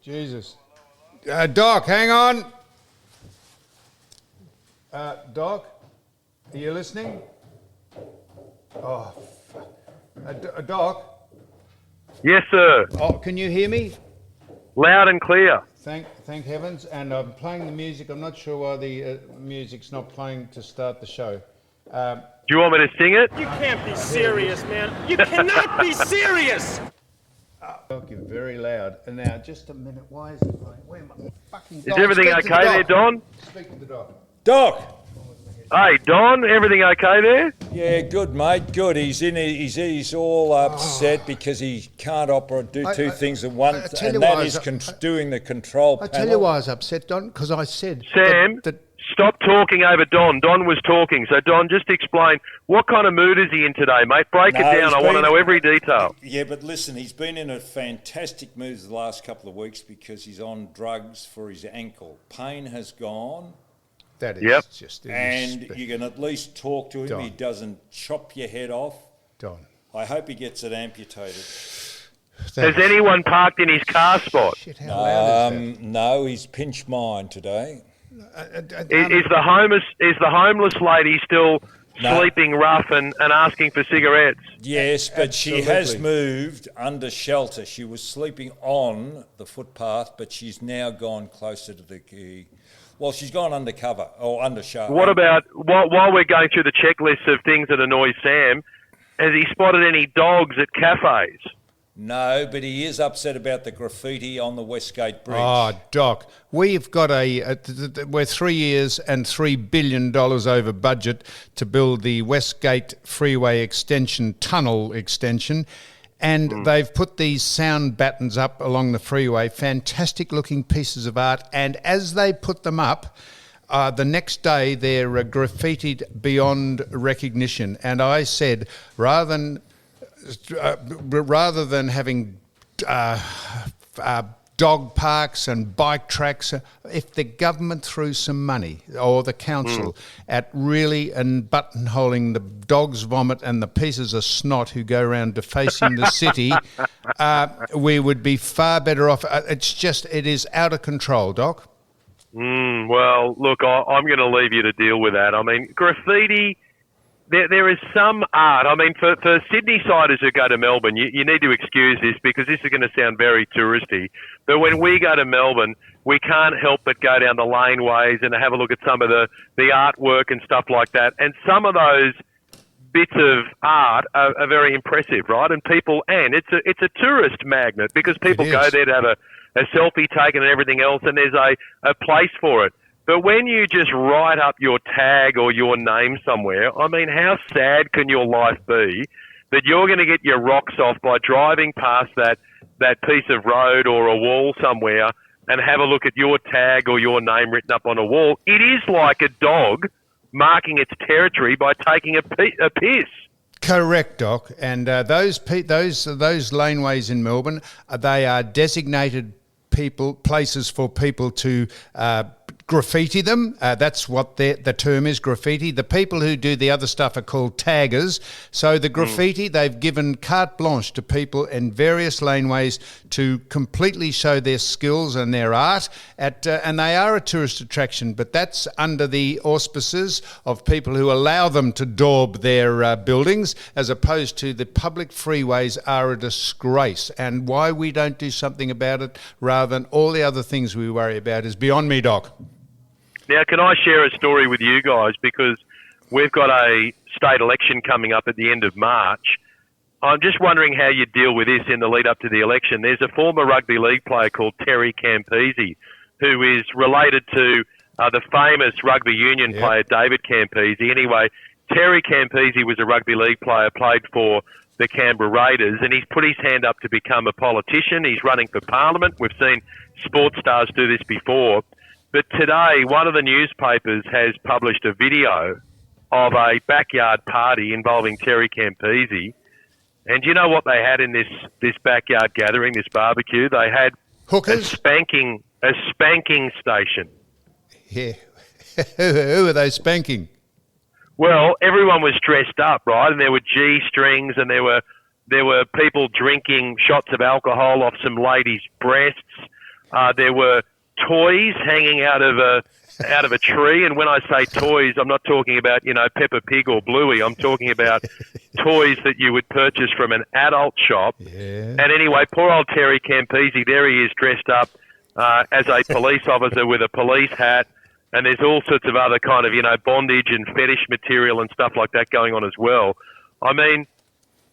Jesus. Doc, hang on. Doc, are you listening? Oh, fuck. Doc? Yes, sir. Oh, can you hear me? Loud and clear. Thank heavens. And I'm playing the music. I'm not sure why the music's not playing to start the show. Do you want me to sing it? You can't be serious, man. You cannot be serious! Talking very loud. And now, just a minute. Why is it playing? Where am I? Fucking Is everything okay there, Don? Speak to the doc. Doc! Hey, Don, everything okay there? Yeah, good, mate. Good. He's all upset because he can't do two things at once, and that is doing the control panel. I tell you why I was upset, Don, because I said... Sam, stop talking over Don. Don was talking. So, Don, just explain, what kind of mood is he in today, mate? Break it down. I want to know every detail. Yeah, but listen, he's been in a fantastic mood the last couple of weeks because he's on drugs for his ankle. Pain has gone. That is just... And you can at least talk to him. Don. He doesn't chop your head off. Don. I hope he ggets it amputated. Has anyone parked in his car spot? Shit, how loud is that? No, he's pinched mine today. Is the homeless lady still sleeping rough and asking for cigarettes? Yes, but she has moved under shelter. She was sleeping on the footpath, but she's now gone closer to the key. Well, she's gone undercover or under shelter. What about, while we're going through the checklist of things that annoy Sam, has he spotted any dogs at cafes? No, but he is upset about the graffiti on the Westgate Bridge. Oh, Doc, we've got we're 3 years and $3 billion over budget to build the Westgate Freeway tunnel extension. And they've put these sound battens up along the freeway, fantastic looking pieces of art. And as they put them up, the next day they're graffitied beyond recognition. And I said, rather than having dog parks and bike tracks, if the government threw some money, or the council, at really and buttonholing the dog's vomit and the pieces of snot who go around defacing the city, we would be far better off. It is out of control, Doc. Well, look, I'm going to leave you to deal with that. I mean, graffiti... There is some art. I mean, for Sydney-siders who go to Melbourne, you need to excuse this because this is going to sound very touristy. But when we go to Melbourne, we can't help but go down the laneways and have a look at some of the artwork and stuff like that. And some of those bits of art are very impressive, right? And it's a tourist magnet because people go there to have a selfie taken and everything else, and there's a place for it. But when you just write up your tag or your name somewhere, I mean, how sad can your life be that you're going to get your rocks off by driving past that piece of road or a wall somewhere and have a look at your tag or your name written up on a wall? It is like a dog marking its territory by taking a piss. Correct, Doc. And those laneways in Melbourne, they are designated places for people to graffiti them. That's what the term is, graffiti. The people who do the other stuff are called taggers. So the graffiti, they've given carte blanche to people in various laneways to completely show their skills and their art. And they are a tourist attraction, but that's under the auspices of people who allow them to daub their buildings, as opposed to the public freeways are a disgrace. And why we don't do something about it rather than all the other things we worry about is beyond me, Doc. Now, can I share a story with you guys? Because we've got a state election coming up at the end of March. I'm just wondering how you deal with this in the lead up to the election. There's a former rugby league player called Terry Campese, who is related to the famous rugby union player David Campese. Anyway, Terry Campese was a rugby league player, played for the Canberra Raiders, and he's put his hand up to become a politician. He's running for Parliament. We've seen sports stars do this before. But today, one of the newspapers has published a video of a backyard party involving Terry Campese. And do you know what they had in this backyard gathering, this barbecue? They had hookers? A spanking station. Yeah. Who are they spanking? Well, everyone was dressed up, right? And there were G-strings and there were There were people drinking shots of alcohol off some ladies' breasts. There were toys hanging out of a tree, and when I say toys, I'm not talking about Peppa Pig or Bluey. I'm talking about toys that you would purchase from an adult shop. Yeah. And anyway, poor old Terry Campese, there he is dressed up as a police officer with a police hat, and there's all sorts of other kind of bondage and fetish material and stuff like that going on as well. I mean,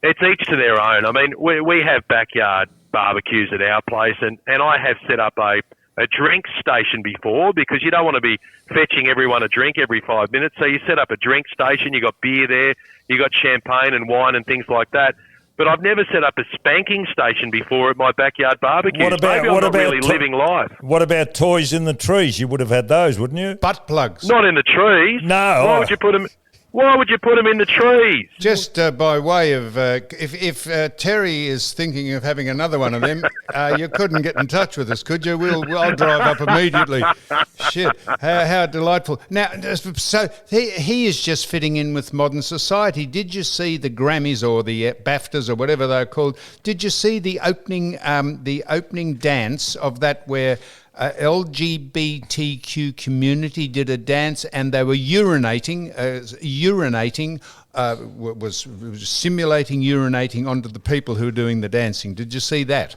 it's each to their own. I mean, we have backyard barbecues at our place, and I have set up a drink station before, because you don't want to be fetching everyone a drink every 5 minutes. So you set up a drink station, you got beer there, you got champagne and wine and things like that. But I've never set up a spanking station before at my backyard barbecue. Maybe I'm not really living life. What about toys in the trees? You would have had those, wouldn't you? Butt plugs. Not in the trees. No. Why would you put them? Why would you put them in the trees? Just by way of, if Terry is thinking of having another one of them, you couldn't get in touch with us, could you? I'll drive up immediately. Shit, how delightful. Now, so he is just fitting in with modern society. Did you see the Grammys or the BAFTAs or whatever they're called? Did you see the opening dance of that where LGBTQ community did a dance and they were urinating, was simulating urinating onto the people who were doing the dancing. Did you see that?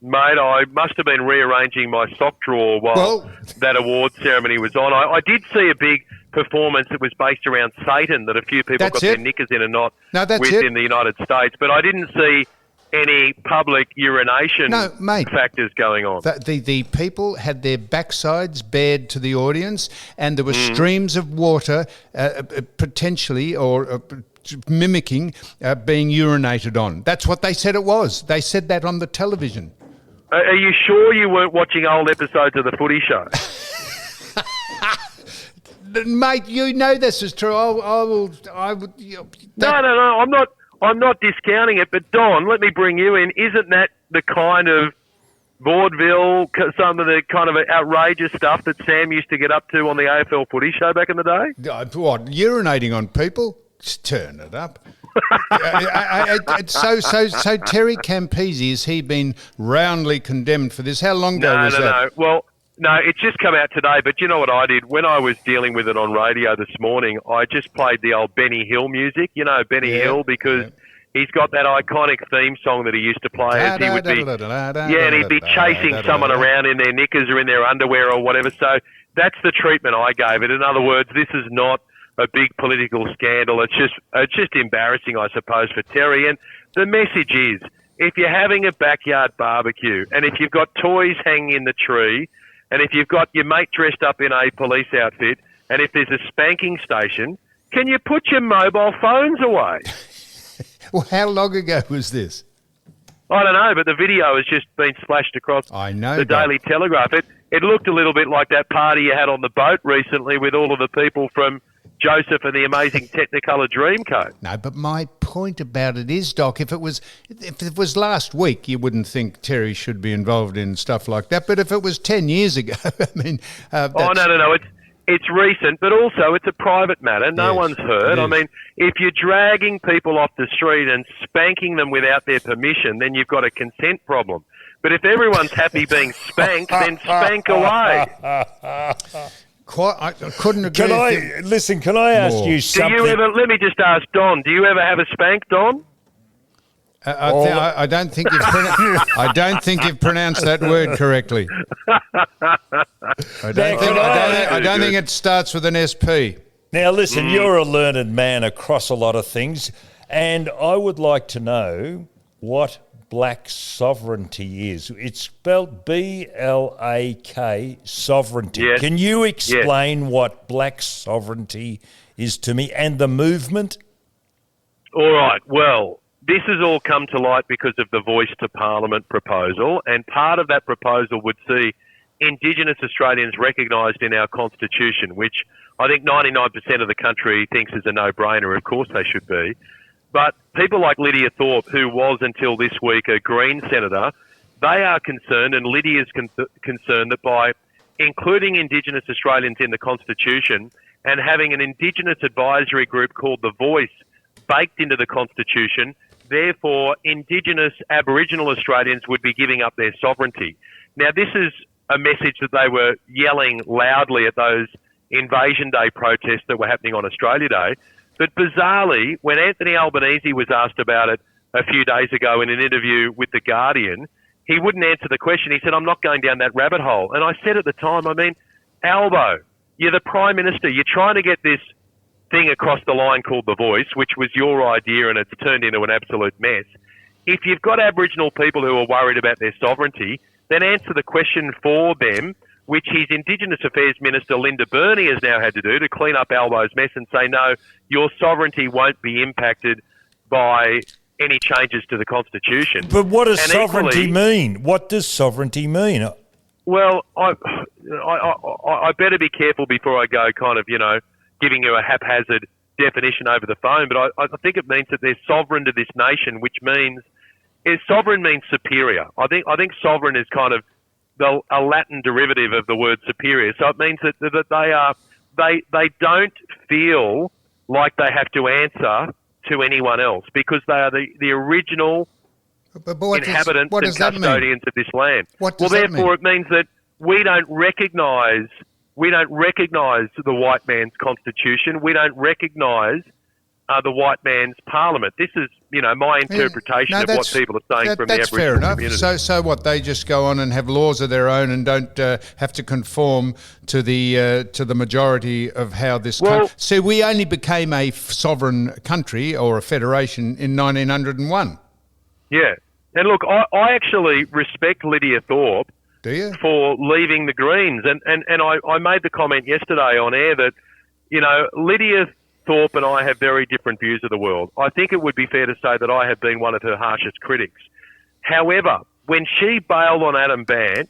Mate, I must have been rearranging my sock drawer while that award ceremony was on. I did see a big performance that was based around Satan that a few people got their knickers in and not within the United States. But I didn't see any public urination factors going on. The people had their backsides bared to the audience, and there were streams of water potentially or mimicking being urinated on. That's what they said it was. They said that on the television. Are you sure you weren't watching old episodes of The Footy Show? Mate, you know this is true. No, I'm not discounting it, but Don, let me bring you in. Isn't that the kind of vaudeville, some of the kind of outrageous stuff that Sam used to get up to on the AFL Footy Show back in the day? What, urinating on people? Just turn it up. So Terry Campese, has he been roundly condemned for this? How long ago was that? No. Well, no, it's just come out today, but you know what I did? When I was dealing with it on radio this morning, I just played the old Benny Hill music, Benny Hill, because he's got that iconic theme song that he used to play as he would be, and he'd be chasing someone around in their knickers or in their underwear or whatever. So that's the treatment I gave it. In other words, this is not a big political scandal. It's just embarrassing, I suppose, for Terry. And the message is, if you're having a backyard barbecue and if you've got toys hanging in the tree, and if you've got your mate dressed up in a police outfit, and if there's a spanking station, can you put your mobile phones away? Well, how long ago was this? I don't know, but the video has just been splashed across the Daily Telegraph. It looked a little bit like that party you had on the boat recently with all of the people from Joseph and the Amazing Technicolor Dreamcoat. No, but my point about it is, Doc, if it was last week, you wouldn't think Terry should be involved in stuff like that. But if it was 10 years ago, I mean... No. It's recent, but also it's a private matter. No one's heard. I mean, if you're dragging people off the street and spanking them without their permission, then you've got a consent problem. But if everyone's happy being spanked, then spank away. I couldn't agree. Can I ask you something? Let me just ask Don, do you ever have a spank, Don? I don't think you've pronounced that word correctly. I don't think it starts with an SP. Now listen, you're a learned man across a lot of things, and I would like to know what black sovereignty is. It's spelled BLAK, sovereignty. Yes. Can you explain what black sovereignty is to me and the movement? All right. Well, this has all come to light because of the Voice to Parliament proposal, and part of that proposal would see Indigenous Australians recognised in our Constitution, which I think 99% of the country thinks is a no-brainer. Of course they should be. But people like Lydia Thorpe, who was until this week a Green senator, they are concerned, and Lydia's concerned, that by including Indigenous Australians in the Constitution and having an Indigenous advisory group called The Voice baked into the Constitution, therefore Indigenous Aboriginal Australians would be giving up their sovereignty. Now, this is a message that they were yelling loudly at those Invasion Day protests that were happening on Australia Day. But bizarrely, when Anthony Albanese was asked about it a few days ago in an interview with The Guardian, he wouldn't answer the question. He said, I'm not going down that rabbit hole. And I said at the time, I mean, Albo, you're the Prime Minister. You're trying to get this thing across the line called The Voice, which was your idea and it's turned into an absolute mess. If you've got Aboriginal people who are worried about their sovereignty, then answer the question for them, which his Indigenous Affairs Minister, Linda Burney, has now had to do to clean up Albo's mess and say, no, your sovereignty won't be impacted by any changes to the Constitution. But what does And sovereignty equally, mean? What does sovereignty mean? Well, I better be careful before I go kind of, giving you a haphazard definition over the phone, but I think it means that they're sovereign to this nation, which means sovereign means superior. I think sovereign is kind of a Latin derivative of the word superior. So it means that they don't feel like they have to answer to anyone else because they are the original inhabitants and custodians of this land. Therefore, it means that we don't recognise the white man's constitution. We don't recognise the white man's parliament. This is, my interpretation of what people are saying from the Aboriginal community. That's fair enough. So what? They just go on and have laws of their own and don't have to conform to the majority of how this. So we only became a sovereign country or a federation in 1901. Yeah, and look, I actually respect Lydia Thorpe. Do you? For leaving the Greens. And I made the comment yesterday on air that, Lydia Thorpe and I have very different views of the world. I think it would be fair to say that I have been one of her harshest critics. However, when she bailed on Adam Bant,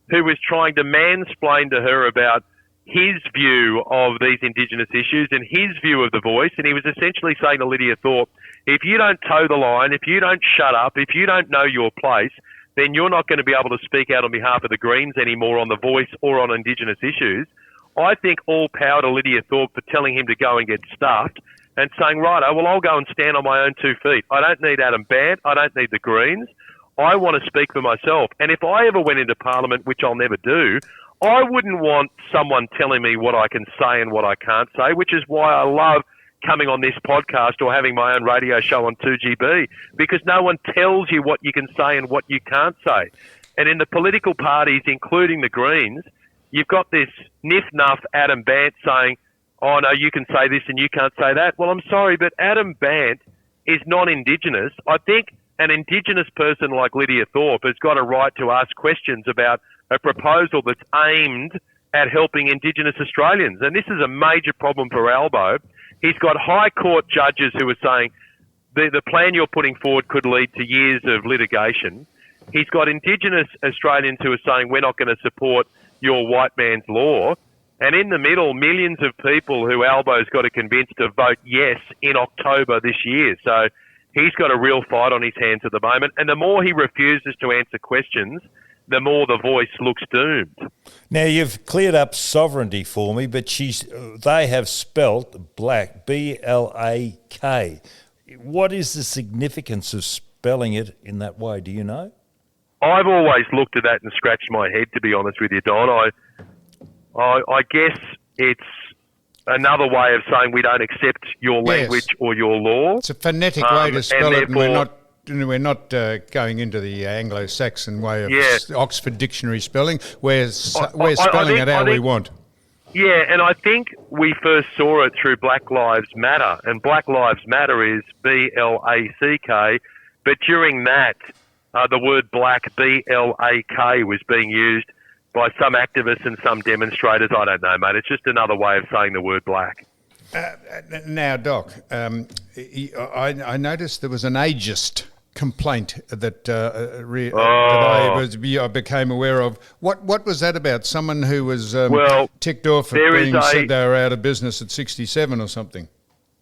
who was trying to mansplain to her about his view of these Indigenous issues and his view of The Voice, and he was essentially saying to Lydia Thorpe, if you don't toe the line, if you don't shut up, if you don't know your place, then you're not going to be able to speak out on behalf of the Greens anymore on The Voice or on Indigenous issues. I think all power to Lydia Thorpe for telling him to go and get stuffed and saying, righto, well, I'll go and stand on my own 2 feet. I don't need Adam Bant. I don't need the Greens. I want to speak for myself. And if I ever went into Parliament, which I'll never do, I wouldn't want someone telling me what I can say and what I can't say, which is why I love coming on this podcast or having my own radio show on 2GB, because no one tells you what you can say and what you can't say. And in the political parties, including the Greens, you've got this niff-nuff Adam Bant saying, oh, no, you can say this and you can't say that. Well, I'm sorry, but Adam Bant is non-Indigenous. I think an Indigenous person like Lydia Thorpe has got a right to ask questions about a proposal that's aimed at helping Indigenous Australians. And this is a major problem for Albo. He's got High Court judges who are saying the plan you're putting forward could lead to years of litigation. He's got Indigenous Australians who are saying we're not going to support your white man's law. And in the middle, millions of people who Albo's got to convince to vote yes in October this year. So he's got a real fight on his hands at the moment. And the more he refuses to answer questions, the more The Voice looks doomed. Now, you've cleared up sovereignty for me, but they have spelt black, B-L-A-K. What is the significance of spelling it in that way? Do you know? I've always looked at that and scratched my head, to be honest with you, Don. I guess it's another way of saying we don't accept your language or your law. It's a phonetic way to spell it, and we're not going into the Anglo-Saxon way of Oxford Dictionary spelling. We're spelling it how we want. Yeah, and I think we first saw it through Black Lives Matter, and Black Lives Matter is B-L-A-C-K, but during that, the word black, B-L-A-K, was being used by some activists and some demonstrators. I don't know, mate. It's just another way of saying the word black. Now, Doc, I noticed there was an ageist complaint that I became aware of. What was that about? Someone who was ticked off at being said they were out of business at 67 or something?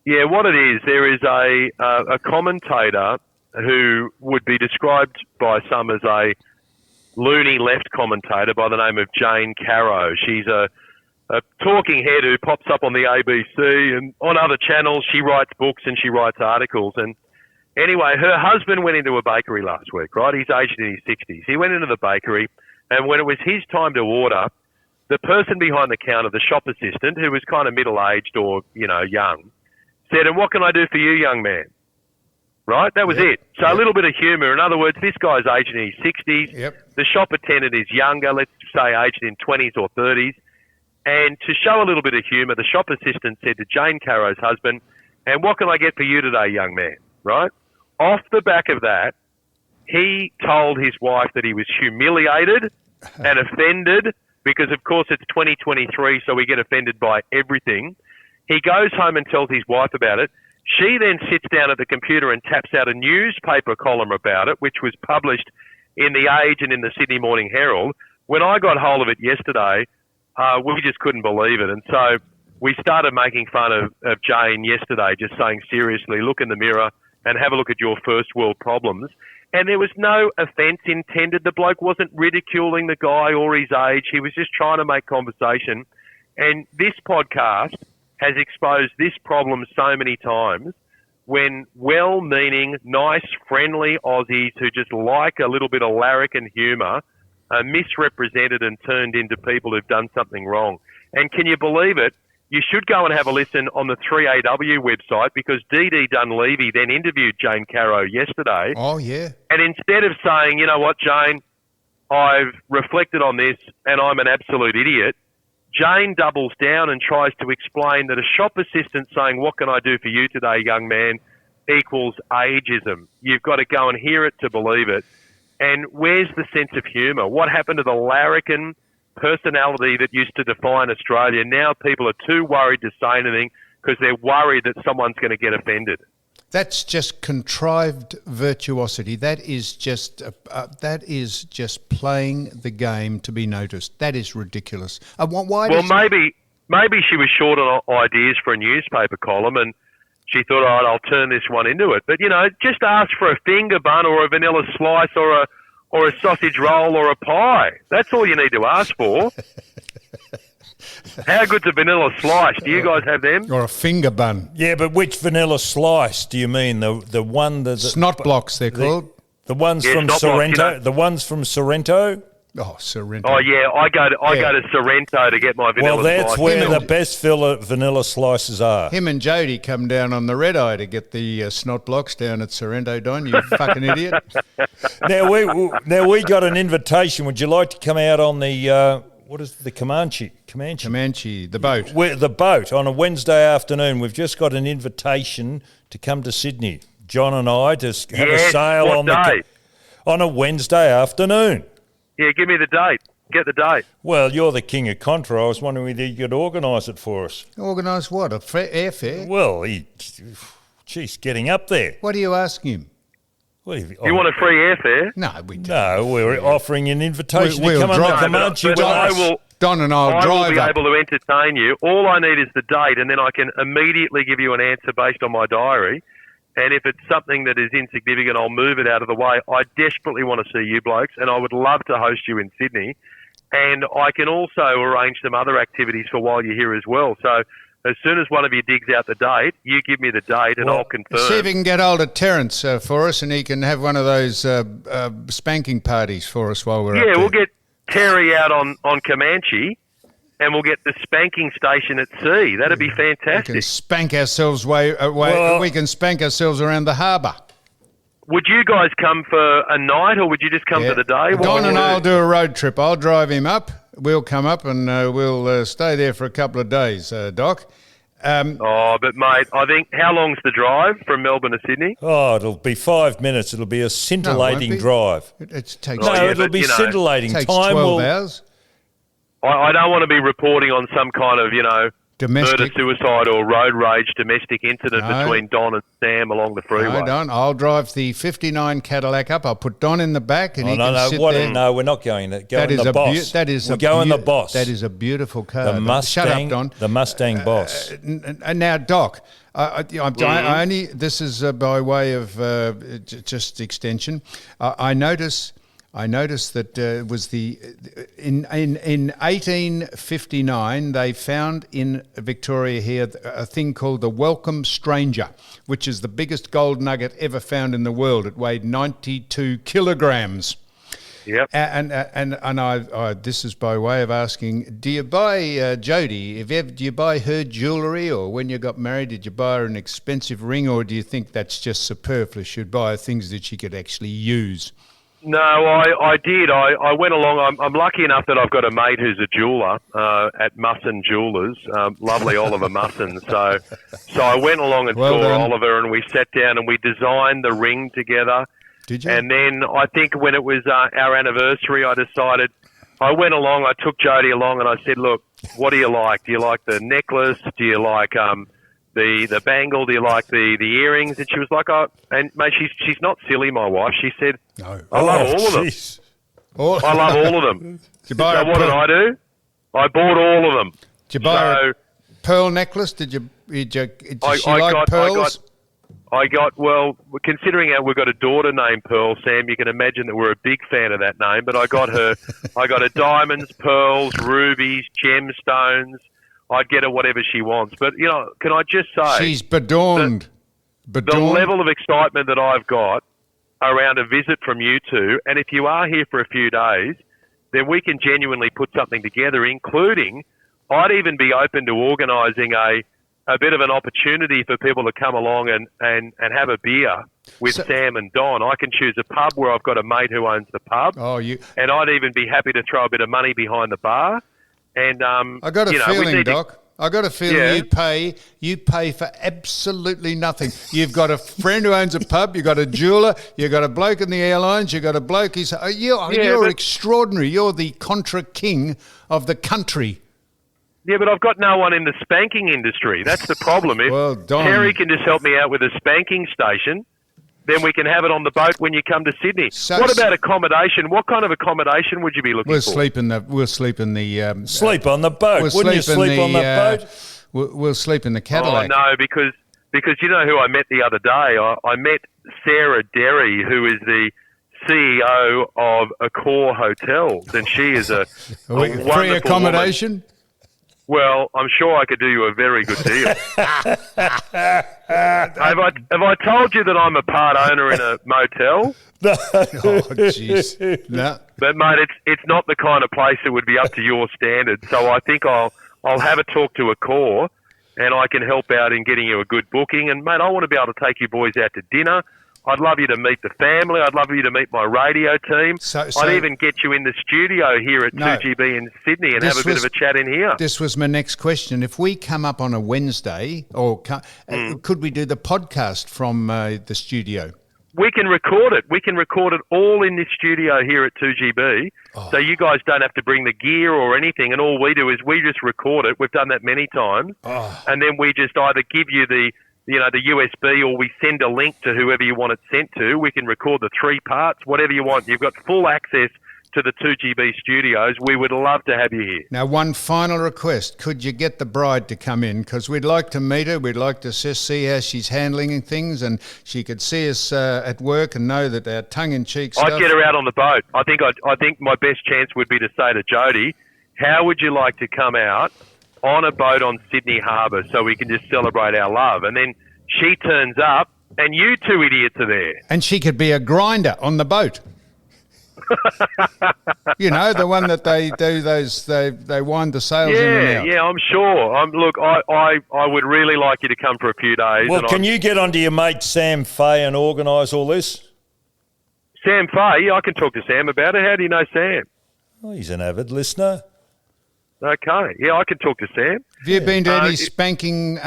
Yeah, what it is, there is a commentator who would be described by some as a loony left commentator by the name of Jane Carrow. She's a talking head who pops up on the ABC and on other channels. She writes books and she writes articles. And Anyway, her husband went into a bakery last week, right? He's aged in his 60s. He went into the bakery, and when it was his time to order, the person behind the counter, the shop assistant, who was kind of middle-aged or, young, said, "And what can I do for you, young man?" Right? That was it. So a little bit of humour. In other words, this guy's aged in his 60s. Yep. The shop attendant is younger, let's say aged in 20s or 30s. And to show a little bit of humour, the shop assistant said to Jane Caro's husband, "And what can I get for you today, young man?" Right? Off the back of that, he told his wife that he was humiliated and offended because, of course, it's 2023, so we get offended by everything. He goes home and tells his wife about it. She then sits down at the computer and taps out a newspaper column about it, which was published in The Age and in the Sydney Morning Herald. When I got hold of it yesterday, we just couldn't believe it. And so we started making fun of Jane yesterday, just saying, seriously, look in the mirror and have a look at your first world problems. And there was no offence intended. The bloke wasn't ridiculing the guy or his age. He was just trying to make conversation. And this podcast has exposed this problem so many times when well-meaning, nice, friendly Aussies who just like a little bit of larrikin humour are misrepresented and turned into people who've done something wrong. And can you believe it? You should go and have a listen on the 3AW website because Dee Dunleavy then interviewed Jane Caro yesterday. Oh, yeah. And instead of saying, "You know what, Jane, I've reflected on this and I'm an absolute idiot," Jane doubles down and tries to explain that a shop assistant saying, "What can I do for you today, young man?" equals ageism. You've got to go and hear it to believe it. And where's the sense of humour? What happened to the larrikin personality that used to define Australia? Now people are too worried to say anything because they're worried that someone's going to get offended. That's just contrived virtuosity. That is just playing the game to be noticed. That is ridiculous. Maybe she was short on ideas for a newspaper column and she thought, all right, I'll turn this one into it. But, just ask for a finger bun or a vanilla slice or a sausage roll or a pie. That's all you need to ask for. How good's a vanilla slice? Do you guys have them? Or a finger bun. Yeah, but which vanilla slice do you mean? The one that snot blocks they're called. The ones from Sorrento. The ones from Sorrento. Oh, Sorrento. Oh yeah, I go to Sorrento to get my vanilla. Well, that's slice. where the best vanilla slices are. Him and Jody come down on the red eye to get the snot blocks down at Sorrento, Don. You fucking idiot. Now we got an invitation. Would you like to come out on the what is the Comanche, the boat. The boat on a Wednesday afternoon? We've just got an invitation to come to Sydney. John and I to have a sail on a Wednesday afternoon. Yeah, give me the date. Get the date. Well, you're the king of Contra. I was wondering whether you could organise it for us. Organise what? Airfare? Well, getting up there. What are you asking him? You want a free airfare? No, we don't. No, we're offering an invitation to come on the Comanche with us. Don and I'll drive up. I will be able to entertain you. All I need is the date, and then I can immediately give you an answer based on my diary. And if it's something that is insignificant, I'll move it out of the way. I desperately want to see you blokes, and I would love to host you in Sydney. And I can also arrange some other activities for while you're here as well. So as soon as one of you digs out the date, you give me the date and I'll confirm. See if you can get hold of Terence for us, and he can have one of those spanking parties for us while we're up there. Yeah, we'll get Terry out on Comanche, and we'll get the spanking station at sea. That'd be fantastic. We can spank ourselves we can spank ourselves around the harbour. Would you guys come for a night, or would you just come for the day? Don and I'll do a road trip. I'll drive him up. We'll come up and we'll stay there for a couple of days, Doc. But mate, I think, how long's the drive from Melbourne to Sydney? Oh, it'll be 5 minutes. It'll be a scintillating drive. It takes it'll be scintillating. It takes 12 hours. I don't want to be reporting on some kind of, domestic murder, suicide or road rage domestic incident between Don and Sam along the freeway. No, Don, I'll drive the 59 Cadillac up. I'll put Don in the back and he can sit there. No, we're not going there. Go in the Boss. We're going the Boss. That is a beautiful car. The Mustang, shut up, Don. The Mustang Boss. Now, Doc, I only this is by way of just extension. I notice I noticed that was in 1859 they found in Victoria here a thing called the Welcome Stranger, which is the biggest gold nugget ever found in the world. It weighed 92 kilograms. Yep. And I this is by way of asking, do you buy Jody? Do you buy her jewellery, or when you got married, did you buy her an expensive ring, or do you think that's just superfluous? You'd buy her things that she could actually use. No, I did. I went along. I'm lucky enough that I've got a mate who's a jeweller at Musson Jewellers, lovely Oliver Musson. So I went along and saw Oliver, and we sat down and we designed the ring together. Did you? And then I think when it was our anniversary, I went along, I took Jody along, and I said, look, what do you like? Do you like the necklace? Do you like the bangle? Do you like the earrings? And she was like, oh, and mate, she's not silly, my wife. She said, no. I love all of them. I love all of them. So what did I do? I bought all of them. Did you buy a pearl necklace? Did she like pearls? Well, considering how we've got a daughter named Pearl, Sam, you can imagine that we're a big fan of that name. But I got her diamonds, pearls, rubies, gemstones. I'd get her whatever she wants. But, you know, can I just say... She's bedorned. The level of excitement that I've got around a visit from you two, and if you are here for a few days, then we can genuinely put something together, including I'd even be open to organising a bit of an opportunity for people to come along and have a beer with Sam and Don. I can choose a pub where I've got a mate who owns the pub. And I'd even be happy to throw a bit of money behind the bar. And I got a feeling, Doc. I got a feeling you pay for absolutely nothing. You've got a friend who owns a pub, you've got a jeweller, you've got a bloke in the airlines, you've got a bloke you're extraordinary. You're the contra king of the country. Yeah, but I've got no one in the spanking industry. That's the problem. If Terry can just help me out with a spanking station, then we can have it on the boat when you come to Sydney. What about accommodation? What kind of accommodation would you be looking for? We'll sleep on the boat. Sleep on the boat. Wouldn't you sleep on the boat? We'll sleep in the Cadillac. Oh, no, because you know who I met the other day? I met Sarah Derry, who is the CEO of Accor Hotels, and she is a wonderful free accommodation. Woman. Well, I'm sure I could do you a very good deal. Have I told you that I'm a part owner in a motel? No. Oh, jeez. No. But, mate, it's not the kind of place that would be up to your standards. So I think I'll have a talk to Accor, and I can help out in getting you a good booking. And, mate, I want to be able to take you boys out to dinner. I'd love you to meet the family. I'd love you to meet my radio team. I'd even get you in the studio here at 2GB in Sydney and have a bit of a chat in here. This was my next question. If we come up on a Wednesday, could we do the podcast from the studio? We can record it. We can record it all in this studio here at 2GB. So you guys don't have to bring the gear or anything. And all we do is we just record it. We've done that many times. And then we just either give you the USB, or we send a link to whoever you want it sent to. We can record the 3 parts, whatever you want. You've got full access to the 2GB studios. We would love to have you here. Now, one final request. Could you get the bride to come in? Because we'd like to meet her. We'd like to see how she's handling things, and she could see us at work and know that our tongue-in-cheek stuff... I'd get her out on the boat. I think my best chance would be to say to Jody, how would you like to come out on a boat on Sydney Harbour so we can just celebrate our love? And then she turns up and you two idiots are there. And she could be a grinder on the boat. You know, the one that they do they wind the sails in and out. Yeah, I'm sure. Look, I would really like you to come for a few days. Well, can you get onto your mate Sam Fay and organise all this? Sam Fay? Yeah, I can talk to Sam about it. How do you know Sam? Oh, he's an avid listener. Okay. Yeah, I can talk to Sam. Have you been to any spanking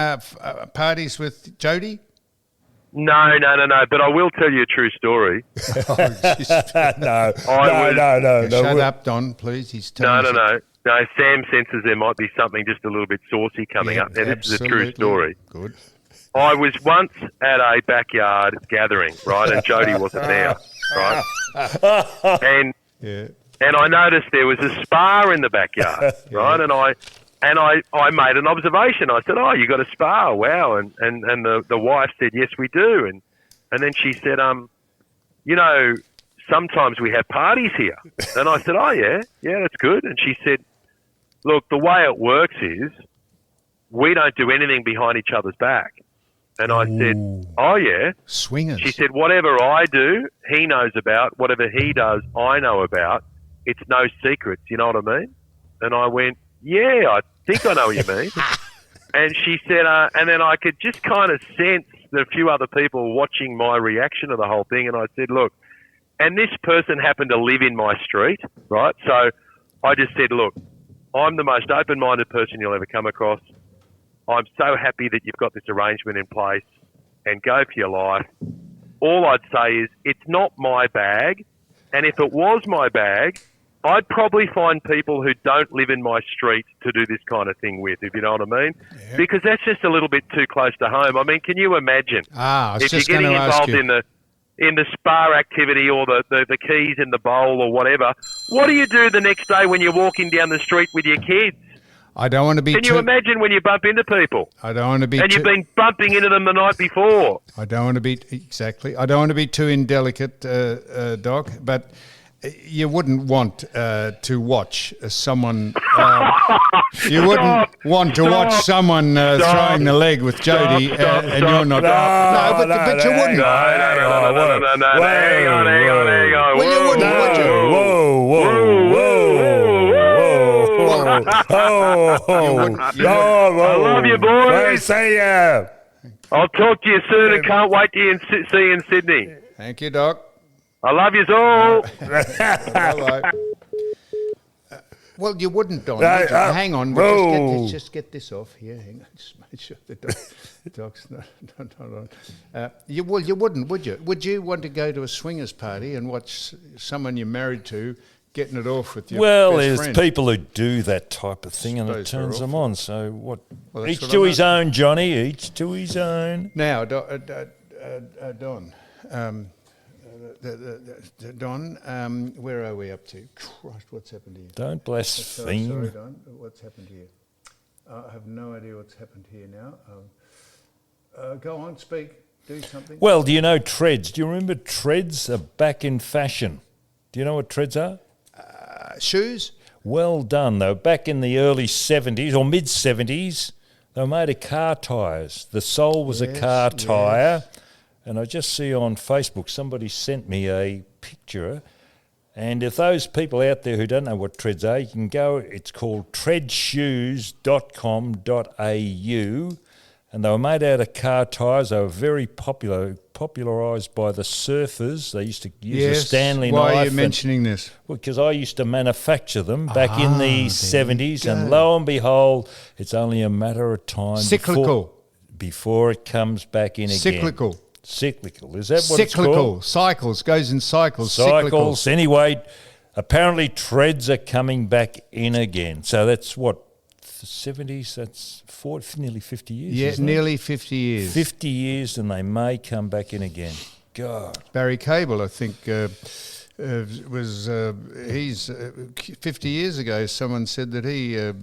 parties with Jody? No. But I will tell you a true story. No. Shut up, Don, please. He's telling No. Sam senses there might be something just a little bit saucy coming up. Now, this is a true story. Good. I was once at a backyard gathering, right, and Jody wasn't there, right? And I noticed there was a spa in the backyard, right? And I made an observation. I said, "Oh, you got a spa? Wow!" And the wife said, "Yes, we do." And then she said, "You know, sometimes we have parties here. And I said, oh, yeah, that's good. And she said, look, the way it works is we don't do anything behind each other's back. And I said, oh, yeah. Swingers. She said, whatever I do, he knows about. Whatever he does, I know about. It's no secrets, you know what I mean? And I went, yeah, I think I know what you mean. And she said, and then I could just kind of sense that a few other people were watching my reaction to the whole thing. And I said, look, and this person happened to live in my street, right? So I just said, look, I'm the most open-minded person you'll ever come across. I'm so happy that you've got this arrangement in place, and go for your life. All I'd say is it's not my bag, and if it was my bag, I'd probably find people who don't live in my street to do this kind of thing with, if you know what I mean. Yeah. Because that's just a little bit too close to home. I mean, can you imagine if you're getting involved in the spa activity or the keys in the bowl or whatever, what do you do the next day when you're walking down the street with your kids? I don't want to be. Can you imagine when you bump into people? I don't want to be. And you've been bumping into them the night before. I don't want to be I don't want to be too indelicate, Doc. But you wouldn't want to watch someone. You wouldn't want to watch someone throwing the leg with Jody, and you're not. But you wouldn't. No. Hang on. Well, you wouldn't, would you? I love you, boys. See ya. I'll talk to you soon and can't wait to see you in Sydney. Thank you, Doc. I love you all. Bye-bye. Well, you wouldn't, Don. Would you? Hang on. We'll just get this off here. Hang on. Just make sure the dog's not on. You wouldn't, would you? Would you want to go to a swingers party and watch someone you're married to getting it off with your best friend? There's people who do that type of thing and it turns them on. So what? Well, each to his own, Johnny. Each to his own. Now, Don, Don, where are we up to? Christ, what's happened here? Don't blaspheme. Sorry, Don. What's happened here? I have no idea what's happened here now. Go on, speak. Do something. Well, do you know treads? Do you remember treads are back in fashion? Do you know what treads are? Shoes? Well done. They were back in the early 70s or mid-70s. They were made of car tyres. The sole was a car tyre. And I just see on Facebook somebody sent me a picture. And if those people out there who don't know what treads are, you can go, it's called treadshoes.com.au. And they were made out of car tyres. They were very popularised by the surfers. They used to use a Stanley knife. Why are you mentioning this? Because I used to manufacture them back in the 70s. And lo and behold, it's only a matter of time before it comes back in again. Cyclical. Is that what it's called? Cycles. Goes in cycles. Cycles. Anyway, apparently treads are coming back in again. So that's what? The 70s, that's nearly 50 years. Yeah, nearly 50 years. 50 years and they may come back in again. God. Barry Cable, I think, was 50 years ago, someone said that he had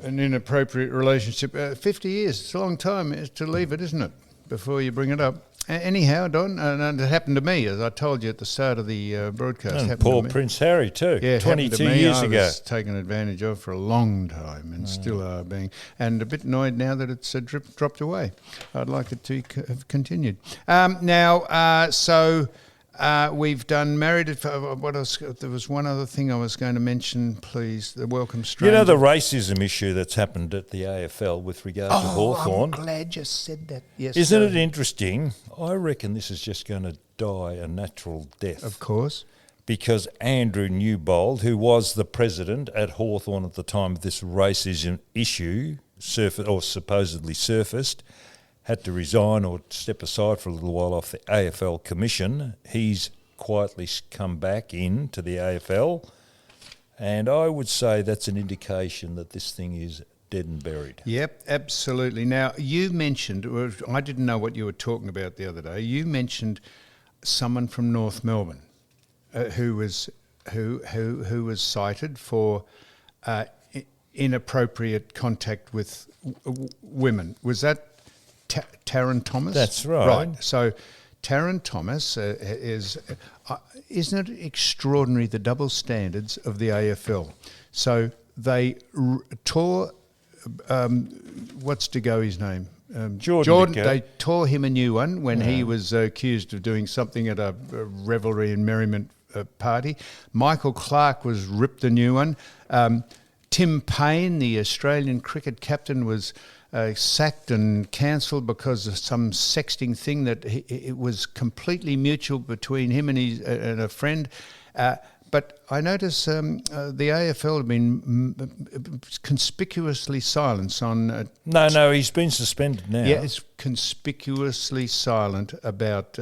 an inappropriate relationship. 50 years, it's a long time to leave it, isn't it, before you bring it up. Anyhow, Don, and it happened to me, as I told you at the start of the broadcast. And poor Prince Harry too, yeah, 22 years ago. I was taken advantage of for a long time and still are being, and a bit annoyed now that it's dropped away. I'd like it to have continued. We've done married. What else? There was one other thing I was going to mention, please. The welcome stranger. You know the racism issue that's happened at the AFL with regard to Hawthorn? I'm glad you said that. Yes. Isn't it interesting? I reckon this is just going to die a natural death. Of course. Because Andrew Newbold, who was the president at Hawthorn at the time of this racism issue supposedly surfaced, had to resign or step aside for a little while off the AFL commission. He's quietly come back into the AFL, and I would say that's an indication that this thing is dead and buried. Yep, absolutely. Now, you mentioned, I didn't know what you were talking about the other day, you mentioned someone from North Melbourne who was cited for inappropriate contact with women. Was that Taryn Thomas? That's right. Right. So Taron Thomas isn't it extraordinary, the double standards of the AFL? So they tore, what's to go his name? Jordan. They tore him a new one when he was accused of doing something at a revelry and merriment party. Michael Clark was ripped a new one. Tim Payne, the Australian cricket captain, was sacked and cancelled because of some sexting thing that it was completely mutual between him and a friend. But I notice the AFL have been conspicuously silent on... No, he's been suspended now. Yeah, it's conspicuously silent about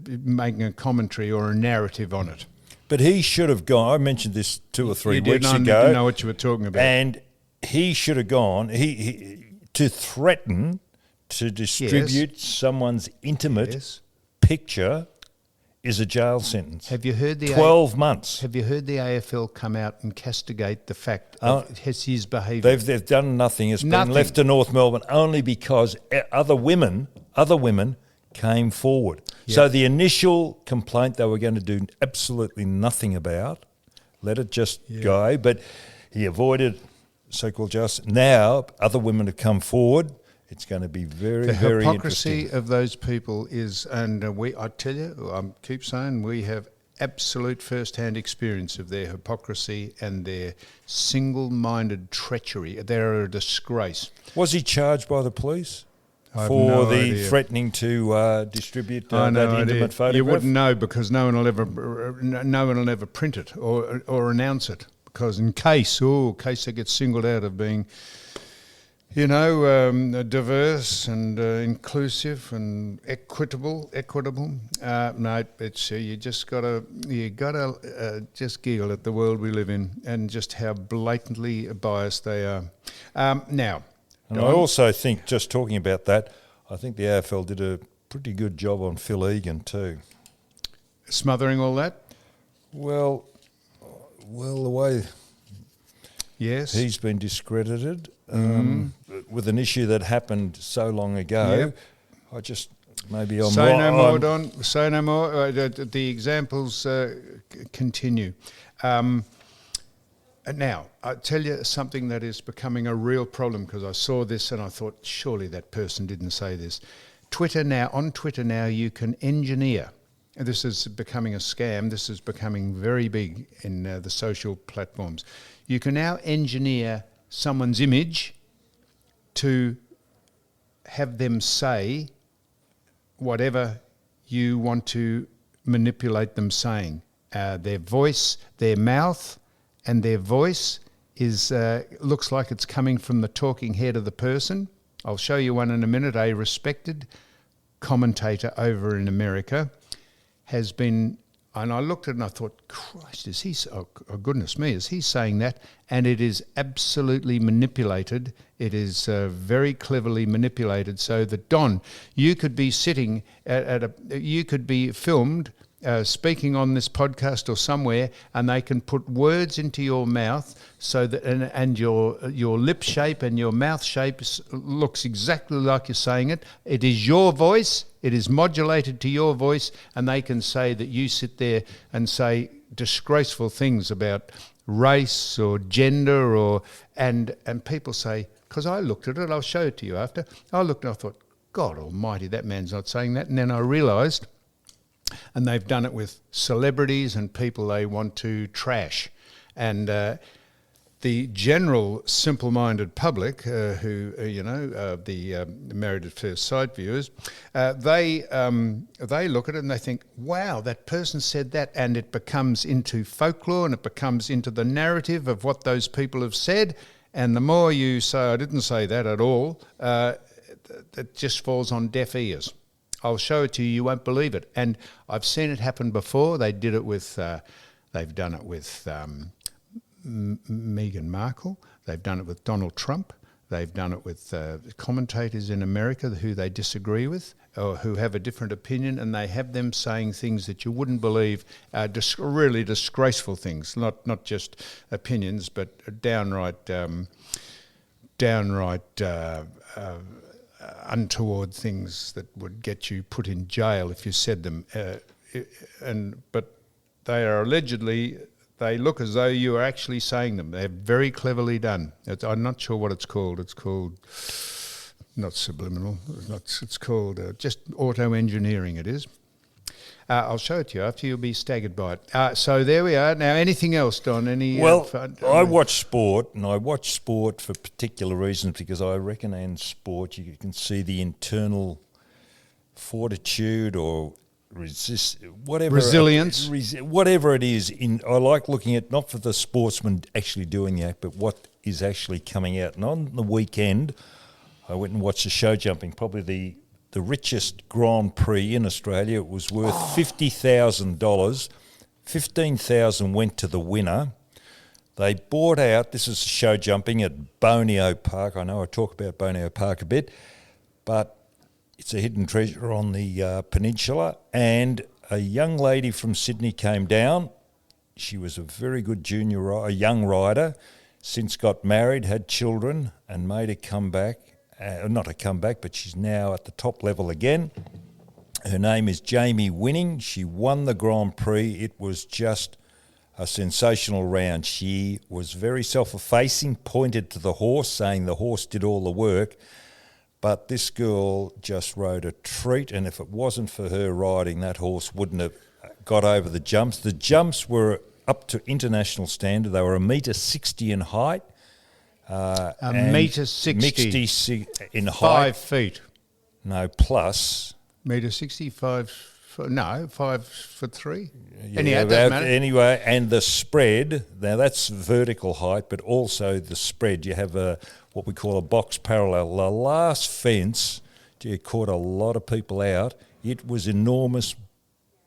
making a commentary or a narrative on it. But he should have gone. I mentioned this 2 or 3 weeks ago. I didn't know what you were talking about. And he should have gone. He to threaten to distribute someone's intimate picture is a jail sentence. Have you heard the 12 months? Have you heard the AFL come out and castigate the fact of his behaviour? They've done nothing. It's been left to North Melbourne only because other women came forward. Yep. So the initial complaint they were going to do absolutely nothing about, let it just go. But he avoided so-called justice. Now other women have come forward. It's going to be very, very interesting. The hypocrisy of those people is, and I tell you, I keep saying, we have absolute first-hand experience of their hypocrisy and their single-minded treachery. They're a disgrace. Was he charged by the police for threatening to distribute that intimate photograph? You wouldn't know because no one will ever print it or announce it, because in case they get singled out of being, diverse and inclusive and equitable. No, it's you gotta just giggle at the world we live in and just how blatantly biased they are. Now, and I also think, just talking about that, I think the AFL did a pretty good job on Phil Egan too. Smothering all that? Well, the way he's been discredited. With an issue that happened so long ago, I'm Say no more, Don. Say no more. The examples continue. Now, I'll tell you something that is becoming a real problem, because I saw this and I thought, surely that person didn't say this. On Twitter now, you can engineer. And this is becoming a scam. This is becoming very big in the social platforms. You can now engineer someone's image to have them say whatever you want to manipulate them saying. Their voice, their mouth, and their voice is looks like it's coming from the talking head of the person. I'll show you one in a minute. A respected commentator over in America has been, and I looked at it and I thought, Christ, is he, goodness me, is he saying that? And it is absolutely manipulated. It is very cleverly manipulated so that, Don, you could be sitting you could be filmed speaking on this podcast or somewhere, and they can put words into your mouth so that, and your lip shape and your mouth shape looks exactly like you're saying it. It is your voice. It is modulated to your voice, and they can say that you sit there and say disgraceful things about race or gender and people say, because I looked at it, I'll show it to you after. I looked and I thought, God almighty, that man's not saying that. And then I realised, and they've done it with celebrities and people they want to trash. And the general simple-minded public, the Married at First Sight viewers, they look at it and they think, wow, that person said that, and it becomes into folklore and it becomes into the narrative of what those people have said. And the more you say, I didn't say that at all, it just falls on deaf ears. I'll show it to you. You won't believe it. And I've seen it happen before. They did it with, they've done it with Meghan Markle. They've done it with Donald Trump. They've done it with commentators in America who they disagree with or who have a different opinion, and they have them saying things that you wouldn't believe, really disgraceful things, not just opinions, but downright untoward things that would get you put in jail if you said them. But they are allegedly, they look as though you are actually saying them. They're very cleverly done. I'm not sure what it's called. It's called, not subliminal, it's called just auto-engineering it is. I'll show it to you after, you'll be staggered by it. So there we are. Now, anything else, Don? I watch sport, and I watch sport for particular reasons because I reckon in sport you can see the internal fortitude or resilience, whatever it is. I like looking at not for the sportsman actually doing the act, but what is actually coming out. And on the weekend, I went and watched the show jumping, probably the richest Grand Prix in Australia. It was worth $50,000. $15,000 went to the winner. They bought out, this is show jumping at Boneo Park. I know I talk about Boneo Park a bit, but it's a hidden treasure on the peninsula. And a young lady from Sydney came down. She was a very good young rider, since got married, had children, and made a comeback. Not a comeback, but she's now at the top level again. Her name is Jamie Winning. She won the Grand Prix. It was just a sensational round. She was very self-effacing, pointed to the horse, saying the horse did all the work. But this girl just rode a treat, and if it wasn't for her riding, that horse wouldn't have got over the jumps. The jumps were up to international standard. They were 1.60 m in height. $1.60 in height. 5 feet. No, plus. $1.65 5'3". Yeah, Anyhow, it doesn't matter. Anyway, and the spread, now that's vertical height, but also the spread. You have what we call a box parallel. The last fence, it caught a lot of people out. It was enormous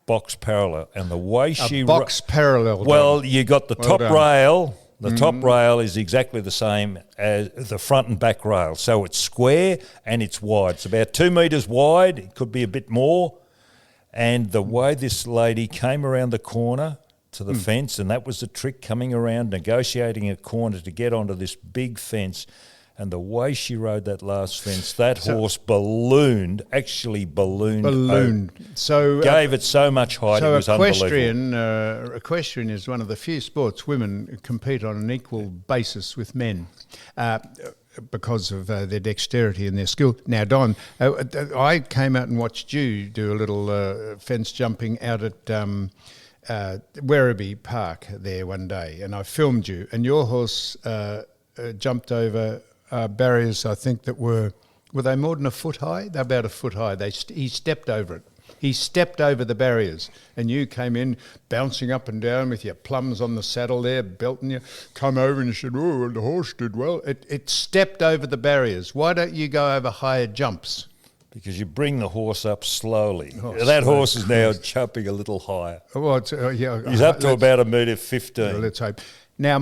box parallel. And the way box parallel. Well, you got the top rail. The top rail is exactly the same as the front and back rail. So it's square and it's wide. It's about 2 metres wide. It could be a bit more. And the way this lady came around the corner to the fence, and that was the trick, coming around, negotiating a corner to get onto this big fence. And the way she rode that last fence, that horse ballooned. So gave it so much height, it was unbelievable. Equestrian is one of the few sports women compete on an equal basis with men because of their dexterity and their skill. Now, Don, I came out and watched you do a little fence jumping out at Werribee Park there one day, and I filmed you, and your horse jumped over barriers, I think, that were they more than a foot high? They're about a foot high. He stepped over it. He stepped over the barriers, and you came in bouncing up and down with your plums on the saddle there, belting you. Come over and you said, "Oh, the horse did well." It stepped over the barriers. Why don't you go over higher jumps? Because you bring the horse up slowly. That horse is now jumping a little higher. Well, he's up to about 1.15 m. Well, let's hope. Now,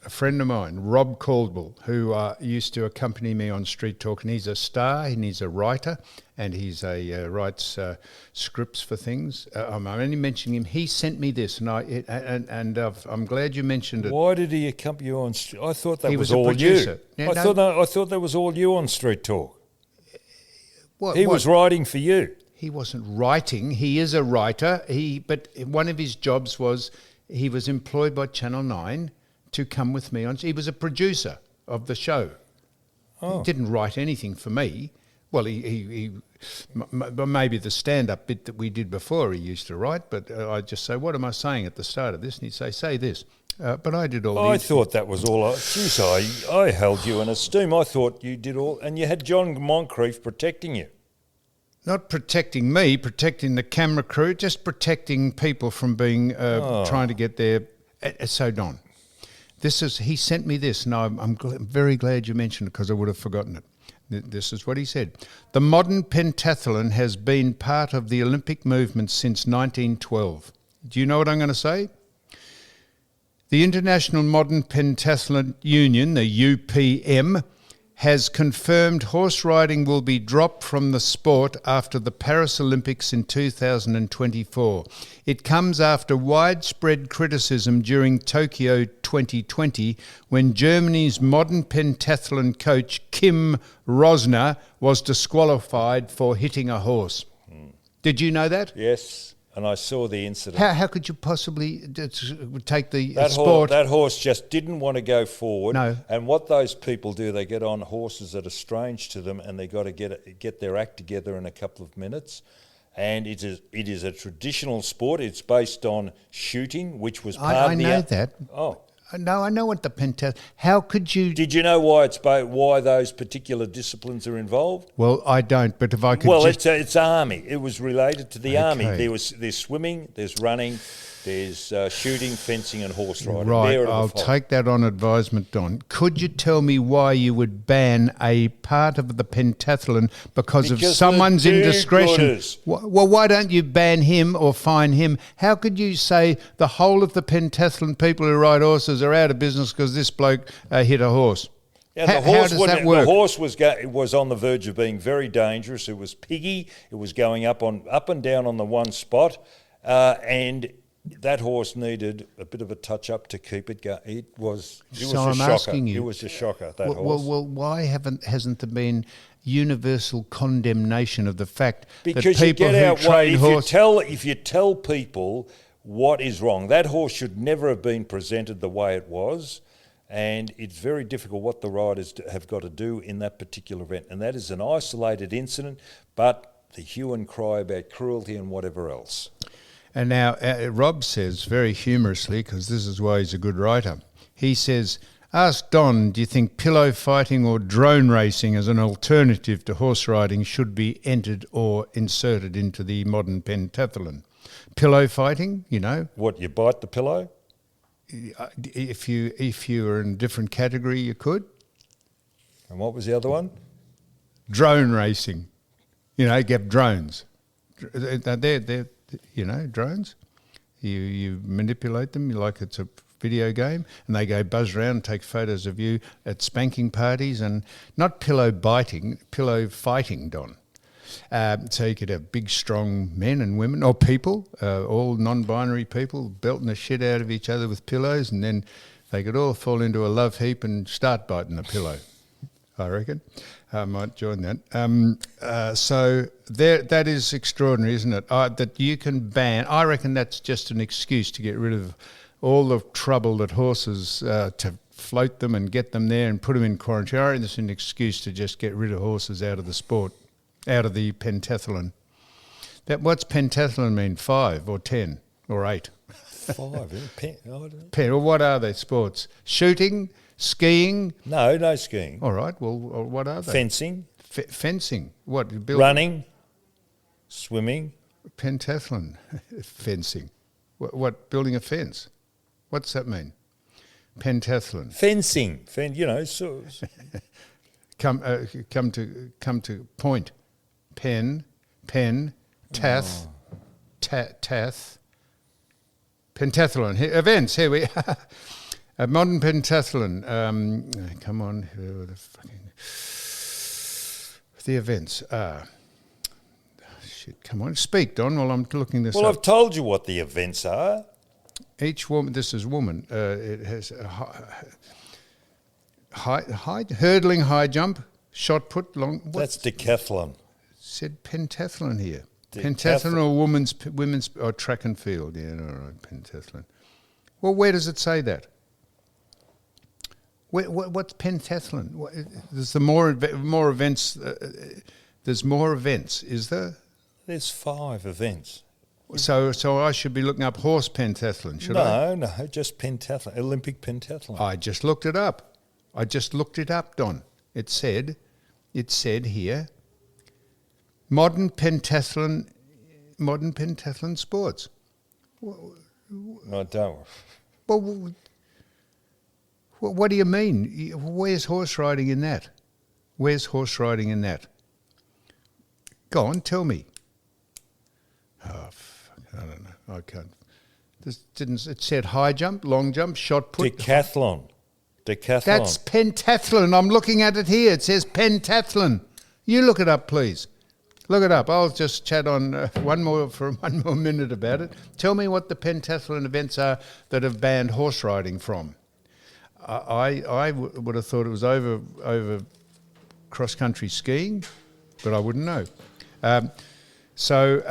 a friend of mine, Rob Caldwell, who used to accompany me on Street Talk, and he's a star, and he's a writer, and writes scripts for things. I'm only mentioning him. He sent me this, and I'm glad you mentioned it. Why did he accompany you on? I thought that he was a all producer. you. I thought that was all you on Street Talk. He was writing for you. He wasn't writing. He is a writer. But one of his jobs was he was employed by Channel 9 to come with me on. He was a producer of the show. He didn't write anything for me. Well, he maybe the stand-up bit that we did before he used to write, but I'd just say, what am I saying at the start of this? And he'd say this. But I did all I thought that was all. Jeez, I held you in esteem. I thought you did all, and you had John Moncrief protecting you. Not protecting me, protecting the camera crew, just protecting people from being trying to get there. So, Don, he sent me this, and I'm very glad you mentioned it because I would have forgotten it. This is what he said. The modern pentathlon has been part of the Olympic movement since 1912. Do you know what I'm going to say? The International Modern Pentathlon Union, the UPM, has confirmed horse riding will be dropped from the sport after the Paris Olympics in 2024. It comes after widespread criticism during Tokyo 2020 when Germany's modern pentathlon coach Kim Rosner was disqualified for hitting a horse. Did you know that? Yes. And I saw the incident. How could you possibly take the That sport? that horse just didn't want to go forward. No. And what those people do, they get on horses that are strange to them, and they got to get their act together in a couple of minutes. And it is a traditional sport. It's based on shooting, which was part I of the... know that. Oh. No, I know what the pentathlon... How could you... Did you know why those particular disciplines are involved? Well, I don't, but if I could Well, just... it's army. It was related to the army. Okay. There's swimming, there's running, there's shooting, fencing, and horse riding. Right, There are the I'll five. take that on advisement, Don. Could you tell me why you would ban a part of the pentathlon because of Because someone's the indiscretion? do-gooders. Well, why don't you ban him or fine him? How could you say the whole of the pentathlon people who ride horses are out of business because this bloke hit a horse? Yeah, How does that work? The horse was on the verge of being very dangerous. It was piggy. It was going up and down on the one spot, and that horse needed a bit of a touch up to keep it going. It was a I'm shocker. asking you. It was a shocker. That Well, horse. why hasn't there been universal condemnation of the fact Because that you people get who out train horses... if you tell people what is wrong, that horse should never have been presented the way it was, and it's very difficult what the riders have got to do in that particular event, and that is an isolated incident, but the hue and cry about cruelty and whatever else. And now Rob says very humorously, because this is why he's a good writer, he says, ask Don, do you think pillow fighting or drone racing as an alternative to horse riding should be entered or inserted into the modern pentathlon? Pillow fighting, you know. What, you bite the pillow? If you were in a different category, you could. And what was the other one? Drone racing. You know, get drones. They're drones. You manipulate them like it's a video game, and they go buzz around and take photos of you at spanking parties, and not pillow biting, pillow fighting, Don. So you could have big, strong men and women, or people, all non-binary people, belting the shit out of each other with pillows, and then they could all fall into a love heap and start biting the pillow. I reckon. I might join that. So that is extraordinary, isn't it? That you can ban. I reckon that's just an excuse to get rid of all the trouble that horses, to float them and get them there and put them in quarantine. I reckon it's an excuse to just get rid of horses out of the sport, out of the pentathlon. What's pentathlon mean? 5 or 10 or 8? 5, I don't know. Pen. Well, what are they sports? Shooting? Skiing? No skiing. All right, well, what are they? Fencing. Fencing? What? Running. Swimming. Pentathlon. Fencing. What? Building a fence? What's that mean? Pentathlon. Fencing. Come to point. Pen, tath, tath. Pentathlon. Events. Here we are. A modern pentathlon. Come on. The events are... Shit, come on. Speak, Don, while I'm looking this Well, up. I've told you what the events are. Each woman... This is woman. It has hurdling, high jump, shot put, long... That's decathlon. Said pentathlon here. Decathlon. Pentathlon or women's or track and field. Yeah, all right, pentathlon. Well, where does it say that? What's pentathlon? There's more events. There's more events, is there? There's 5 events. So I should be looking up horse pentathlon, should I? No, just pentathlon, Olympic pentathlon. I just looked it up. Don. It said here, modern pentathlon sports. I don't. Well, what do you mean? Where's horse riding in that? Go on, tell me. Oh, fuck, I don't know. I can't. It said high jump, long jump, shot put. Decathlon. Decathlon. That's pentathlon. I'm looking at it here. It says pentathlon. You look it up, please. Look it up. I'll just chat on one more minute about it. Tell me what the pentathlon events are that have banned horse riding from. I would have thought it was over cross country skiing, but I wouldn't know. So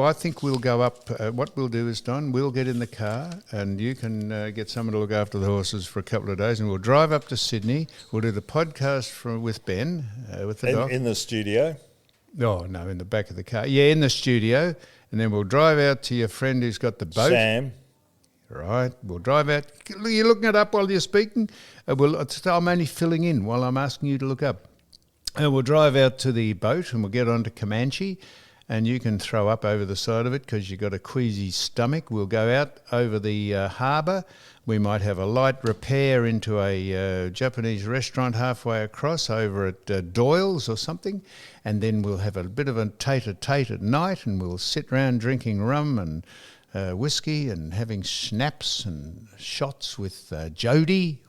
I think we'll go up. What we'll do is, Don, we'll get in the car and you can get someone to look after the horses for a couple of days, and we'll drive up to Sydney. We'll do the podcast with Ben, with the doc. In the studio? Oh, no, in the back of the car. Yeah, in the studio. And then we'll drive out to your friend who's got the boat. Sam. Right, we'll drive out. You're looking it up while you're speaking? I'm only filling in while I'm asking you to look up. And we'll drive out to the boat and we'll get onto Comanche. And you can throw up over the side of it because you've got a queasy stomach. We'll go out over the harbour. We might have a light repair into a Japanese restaurant halfway across over at Doyle's or something. And then we'll have a bit of a tete-a-tete at night, and we'll sit round drinking rum and whiskey and having snaps and shots with Jody.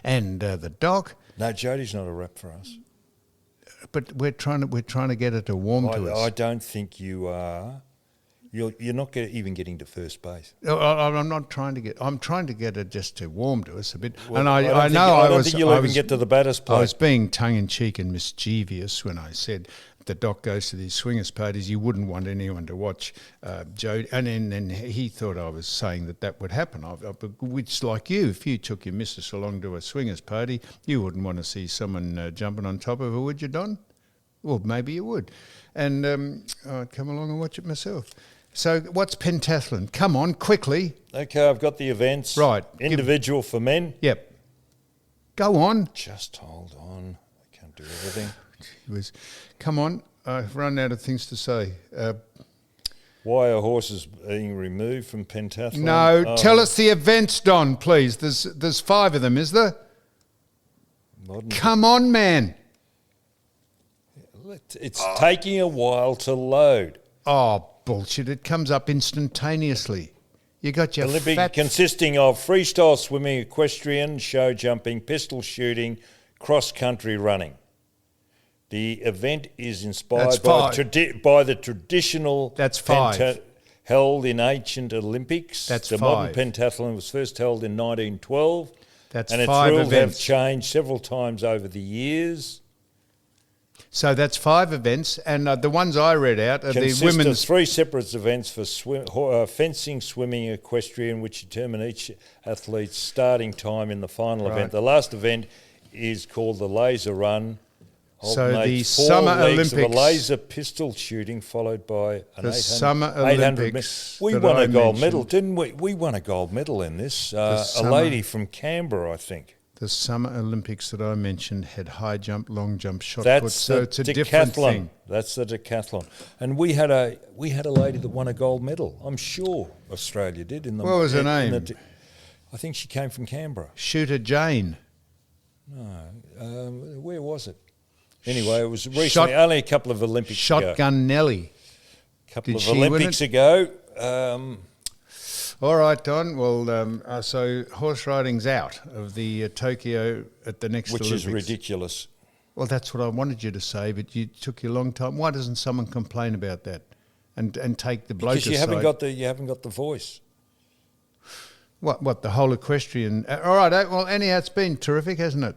And the doc. No, Jody's not a rap for us. But we're trying to get her to warm to us. I don't think you are. You're not even getting to first base. I'm not trying to get. I'm trying to get her just to warm to us a bit. Well, and I don't think you'll even get to the batter's plate. I was being tongue in cheek and mischievous when I said the doc goes to these swingers parties. You wouldn't want anyone to watch Jody, and then he thought I was saying that would happen. Which, like you, if you took your missus along to a swingers party, you wouldn't want to see someone jumping on top of her, would you, Don? Well, maybe you would. And I'd come along and watch it myself. So what's pentathlon? Come on, quickly. Okay, I've got the events. Right. Individual for men. Yep. Go on. Just hold on. I can't do everything. Come on. I've run out of things to say. Why are horses being removed from pentathlon? No, tell us the events, Don, please. There's 5 of them, is there? Come on, man. It's taking a while to load. Oh, bullshit. It comes up instantaneously. You got your Olympic consisting of freestyle swimming, equestrian, show jumping, pistol shooting, cross-country running. The event is inspired by the traditional That's 5. Held in ancient Olympics. That's the 5. modern pentathlon was first held in 1912. That's and 5 its rules events. have changed several times over the years. So that's 5 events, and the ones I read out are the women's... of 3 separate events for fencing, swimming, equestrian, which determine each athlete's starting time in the final event. The last event is called the laser run. So the Summer Olympics... of a laser pistol shooting followed by an 800 meters. We won a gold medal, didn't we? We won a gold medal in this. A lady from Canberra, I think. The Summer Olympics that I mentioned had high jump, long jump, shot That's put, so it's a decathlon. different thing. That's the decathlon. And we had a lady that won a gold medal. I'm sure Australia did. What was her name? I think she came from Canberra. Shooter Jane. No. Where was it? Anyway, it was recently, only a couple of Olympics ago. Shotgun Nelly. A couple of Olympics ago. All right, Don. Well, so horse riding's out of the Tokyo at the next Olympics. Which is ridiculous. Well, that's what I wanted you to say, but you took your long time. Why doesn't someone complain about that and take the bloke aside? Because you haven't got the voice. What the whole equestrian... all right, well, anyhow, it's been terrific, hasn't it?